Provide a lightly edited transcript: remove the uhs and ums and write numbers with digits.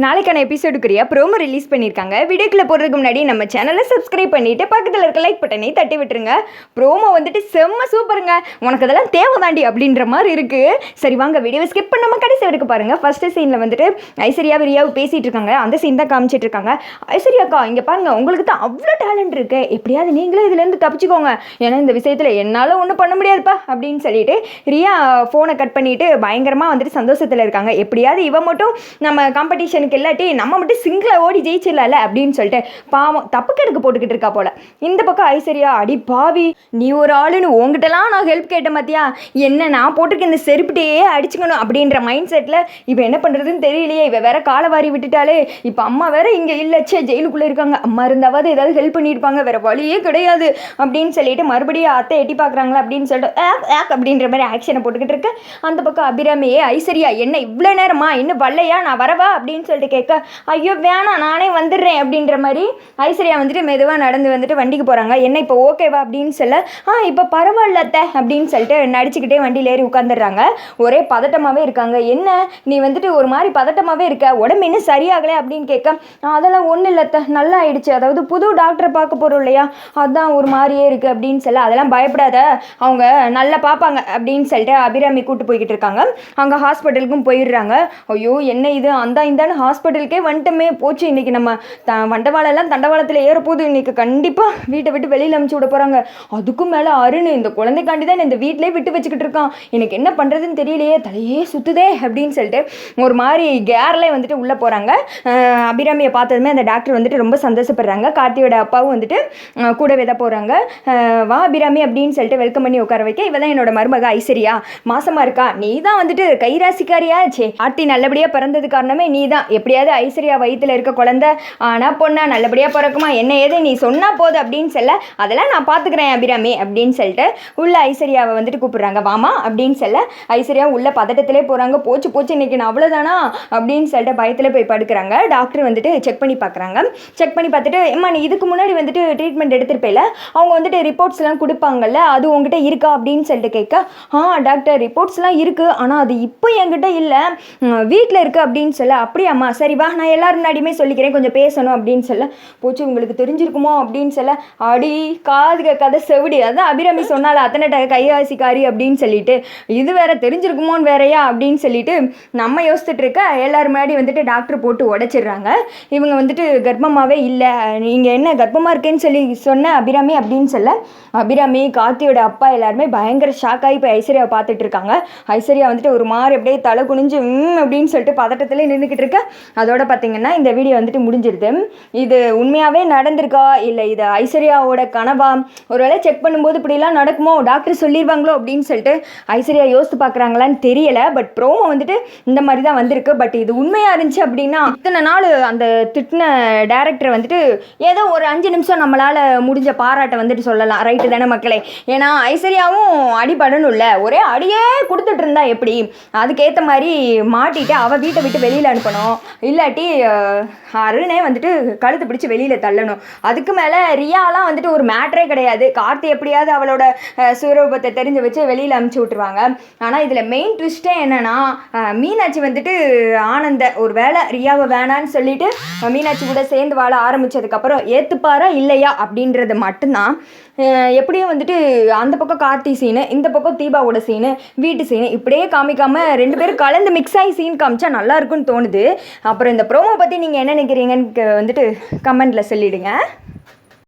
நாளைக்கான எபிசோடுக்குரிய promo release பண்ணியிருக்காங்க. வீடியோக்குள்ளே போகிறதுக்கு முன்னாடி நம்ம சேனலை சப்ஸ்கிரைப் பண்ணிவிட்டு பக்கத்தில் இருக்க லைக் பட்டனை தட்டி விட்டுருங்க. ப்ரோமோ வந்துட்டு செம்ம சூப்பருங்க, உனக்கு அதெல்லாம் தேவைதாண்டி அப்படின்ற மாதிரி இருக்குது. சரி வாங்க வீடியோவை ஸ்கிப் பண்ணாமல் கடைசி வரைக்கும் பாருங்கள். ஃபஸ்ட்டு சீனில் வந்துட்டு ஐஸ்வர்யா ரியாவும் பேசிகிட்டு இருக்காங்க. அந்த சீன் தான் காமிச்சிட்டு இருக்காங்க. ஐஸ்வர்யாக்கா இங்கே பாருங்கள், உங்களுக்கு தான் அவ்வளோ டேலண்ட் இருக்குது, எப்படியாவது நீங்களே இதுலேருந்து தப்பிச்சுக்கோங்க, ஏன்னா இந்த விஷயத்தில் என்னால் ஒன்றும் பண்ண முடியாதுப்பா அப்படின்னு சொல்லிட்டு ரியா ஃபோனை கட் பண்ணிவிட்டு பயங்கரமாக வந்துட்டு சந்தோஷத்தில் இருக்காங்க. எப்படியாவது இவ மட்டும் நம்ம காம்படிஷனுக்கு இல்லாட்டி நம்ம மட்டும் சிங்கிளாக ஓடி ஜெயிச்சிடல அப்படின்னு சொல்லிட்டு பாவம் தப்பு கணக்கு போட்டுக்கிட்டு இருக்கா போல. இந்த பக்கம் ஐஸ்வர்யா, அடி பாவி நீ ஒரு ஆளுன்னு உங்ககிட்டலாம் நான் ஹெல்ப் கேட்டேன் பார்த்தியா, என்ன நான் போட்டிருக்க இந்த செருப்பிட்டையே அடிச்சுக்கணும் அப்படின்ற மைண்ட் செட்டில் இப்போ என்ன பண்ணுறதுன்னு தெரியலையே. இவ வேற காலை வாரி விட்டுட்டாலே, இப்போ அம்மா வேற இங்கே இல்லைச்சே ஜெயிலுக்குள்ளே இருக்காங்க, அம்மா இருந்தாவது ஏதாவது ஹெல்ப் பண்ணியிருப்பாங்க, வேற வழியே கிடையாது அப்படின்னு சொல்லிட்டு மறுபடியும் அத்தை எட்டி பார்க்குறாங்களா அப்படின்னு சொல்லிட்டு ஆக் அப்படின்ற மாதிரி ஆக்ஷனை போட்டுக்கிட்டு இருக்கு. அந்த பக்கம் அபிராமியே, ஐஸ்வர்யா என்ன இவ்வளோ நேரமா இன்னும் வரலையா, நான் வரவா அப்படின்னு சொல்லிட்டு கேட்க, ஐயோ வேணாம் நானே வந்துடுறேன் அப்படின்ற மாதிரி ஐஸ்வர்யா வந்துட்டு மெதுவாக நடந்து வந்துட்டு வண்டிக்கு போகிறாங்க. என்ன இப்போ ஓகேவா அப்படின்னு சொல்ல, இப்போ பரவாயில்ல அத்தை அப்படின்னு சொல்லிட்டு நடிச்சுக்கிட்டே வண்டியில் ஏறி உட்காந்துடுறாங்க. ஒரே பதட்டமாகவே இருக்காங்க. என்ன நீ வந்துட்டு ஒரு மாதிரி பதட்டமாகவே இருக்க, உடம்பு இன்னும் சரியாகலை அப்படின்னு கேட்க, அதெல்லாம் ஒன்றும் இல்லை அத்தை, நல்லா ஆயிடுச்சு, அதாவது புது டாக்டரை பார்க்க போகிறோம் இல்லையா, அதுதான் ஒரு மாதிரியே இருக்குது அப்படின்னு சொல்ல, அதெல்லாம் பயப்படாத அவங்க நல்லா பார்ப்பாங்க அப்படின்னு சொல்லிட்டு அபிராமி கூட்டு போய்கிட்டு இருக்காங்க. அங்கே ஹாஸ்பிட்டலுக்கும் போயிடுறாங்க. ஐயோ என்ன இது இந்தான்னு ஹாஸ்பிட்டலுக்கே வந்துட்டுமே போச்சு. இன்றைக்கி நம்ம வண்டவாளெல்லாம் தண்டவாளத்தில் ஏறப்போகுது, இன்றைக்கி கண்டிப்பாக வீட்டை விட்டு வெளியில் அனுப்பிச்சி விட போகிறாங்க. அதுக்கும் மேலே அருண் இந்த குழந்தைக்காண்டி தான் இந்த வீட்டிலே விட்டு வச்சுக்கிட்டு இருக்கான், எனக்கு என்ன பண்ணுறதுன்னு தெரியலையே, தலையே சுற்றுதே அப்படின்னு சொல்லிட்டு ஒரு மாதிரி கேர்லேயே வந்துட்டு உள்ளே போகிறாங்க. அபிராமியை பார்த்ததுமே அந்த டாக்டர் வந்துட்டு ரொம்ப சந்தோஷப்படுறாங்க. கார்த்தியோட அப்பாவும் வந்துட்டு கூடவே தான் போகிறாங்க. வா அபிராமி அப்படின்னு சொல்லிட்டு வெல்கம் பண்ணி உட்கார வைக்க, இவ தான் என்னோட மருமக ஐஸ்வர்யா, மாசமாக இருக்கா, நீ தான் வந்துட்டு கைராசிக்காரியாச்சே, ஆர்த்தி நல்லபடியாக பிறந்தது காரணமே நீ தான், எப்படியாவது ஐஸ்வர்யா வயிற்றில் இருக்க குழந்தை ஆனால் பொண்ணா நல்லபடியாக பிறக்குமா, என்ன ஏது நீ சொன்னால் போது அப்படின்னு சொல்ல, அதெல்லாம் நான் பார்த்துக்கிறேன் அபிராமி அப்படின்னு சொல்லிட்டு உள்ள ஐஸ்வர்யாவை வந்துட்டு கூப்பிடுறாங்க. வாமா அப்படின்னு சொல்ல ஐஸ்வர்யா உள்ள பதட்டத்திலே போகிறாங்க. போச்சு இன்னைக்கு நான் அவ்வளோதானா அப்படின்னு சொல்லிட்டு பயத்தில் போய் படுக்கிறாங்க. டாக்டர் வந்துட்டு செக் பண்ணி பார்க்குறாங்க. செக் பண்ணி பார்த்துட்டு, அம்மா நீ இதுக்கு முன்னாடி வந்துட்டு ட்ரீட்மெண்ட் எடுத்திருப்பேல, அவங்க வந்துட்டு ரிப்போர்ட்ஸ்லாம் கொடுப்பாங்கல்ல, அது உங்ககிட்ட இருக்கா அப்படின்னு சொல்லிட்டு கேட்க, டாக்டர் ரிப்போர்ட்ஸ்லாம் இருக்குது, ஆனால் அது இப்போ என்கிட்ட இல்லை, வீட்டில் இருக்குது அப்படின்னு சொல்ல, அப்படியாம்மா சரி வா நான் எல்லாரும் முன்னாடியுமே சொல்லிக்கிறேன், கொஞ்சம் பேசணும் அப்படின்னு சொல்ல, போச்சு உங்களுக்கு தெரிஞ்சிருக்குமோ அப்படின்னு சொல்ல, அடி காது கதை செவிடி, அதான் அபிராமி சொன்னால அத்தனை கைராசிக்காரி அப்படின்னு சொல்லிட்டு, இது வேற தெரிஞ்சிருக்குமோன்னு வேறையா அப்படின்னு சொல்லிட்டு நம்ம யோசிச்சுட்டு இருக்க, எல்லாரும் முன்னாடி வந்துட்டு டாக்டர் போட்டு உடைச்சிடுறாங்க. இவங்க வந்துட்டு கர்ப்பமாகவே இல்லை, நீங்கள் என்ன கர்ப்பமாக இருக்கேன்னு சொல்லி சொன்ன அபிராமி அப்படின்னு சொல்ல, அபிராமி கார்த்தியோட அப்பா எல்லாருமே பயங்கர ஷாக் ஆகி இப்போ ஐஸ்வர்யாவை பார்த்துட்டு இருக்காங்க. ஐஸ்வர்யா வந்துட்டு ஒரு மாதிரி அப்படியே தலை குனிஞ்சு அப்படின்னு சொல்லிட்டு பதட்டத்திலே நின்றுக்கிட்டு இருக்க. அதோட பார்த்தீங்கன்னா இந்த வீடியோ வந்துட்டு முடிஞ்சிருது. இது உண்மையாகவே நடந்திருக்கா இல்லை இது ஐஸ்வர்யாவோட கனவா, ஒருவேளை செக் பண்ணும்போது இப்படிலாம் நடக்குமோ, டாக்டர் சொல்லிடுவாங்களோ அப்படின்னு சொல்லிட்டு ஐஸ்வர்யா யோசித்து பார்க்குறாங்களான்னு தெரியலை. பட் ப்ரோமோ வந்துட்டு இந்த மாதிரி தான் வந்திருக்கு. பட் இது உண்மையாக இருந்துச்சு அப்படின்னா இத்தனை நாள் அந்த திட்டின டேரக்டரை வந்துட்டு ஏதோ ஒரு 5 நிமிஷம் நம்மளால் முடிஞ்ச பாராட்டை வந்துட்டு சொல்லலாம். ரைட்டு தானே மக்களே, ஏன்னா ஐஸ்வர்யாவும் அடிபடணும் இல்லை, ஒரே அடியே கொடுத்துட்டு இருந்தா எப்படி, அதுக்கேற்ற மாதிரி மாட்டிட்டு அவள் வீட்டை விட்டு வெளியில் அனுப்பணும், இல்லாட்டி அருணே வந்துட்டு கழுத்து பிடிச்சி வெளியில் தள்ளணும். அதுக்கு மேலே ரியாலாம் வந்துட்டு ஒரு மேட்ரே கிடையாது, கார்த்தி எப்படியாவது அவளோட சுரூபத்தை தெரிஞ்சு வச்சு வெளியில் அனுப்பிச்சி விட்ருவாங்க. ஆனால் இதில் மெயின் ட்விஸ்ட்டே என்னென்னா, மீனாட்சி வந்துட்டு ஆனந்த ஒரு வேளை ரியாவை வேணான்னு சொல்லிட்டு மீனாட்சி கூட சேர்ந்து வாழ ஆரம்பித்ததுக்கப்புறம் ஏற்றுப்பாரா இல்லையா அப்படின்றது மட்டும்தான். எப்படியும் வந்துட்டு அந்த பக்கம் கார்த்தி சீனு, இந்த பக்கம் தீபாவோட சீனு, வீட்டு சீனு இப்படியே காமிக்காமல் 2 பேரும் கலந்து மிக்ஸ் ஆகி சீன் காமிச்சா நல்லாயிருக்குன்னு தோணுது. அப்புறம் இந்த ப்ரோமோ பற்றி நீங்கள் என்ன நினைக்கிறீங்கன்னு வந்துட்டு கமெண்ட்டில் சொல்லிவிடுங்க.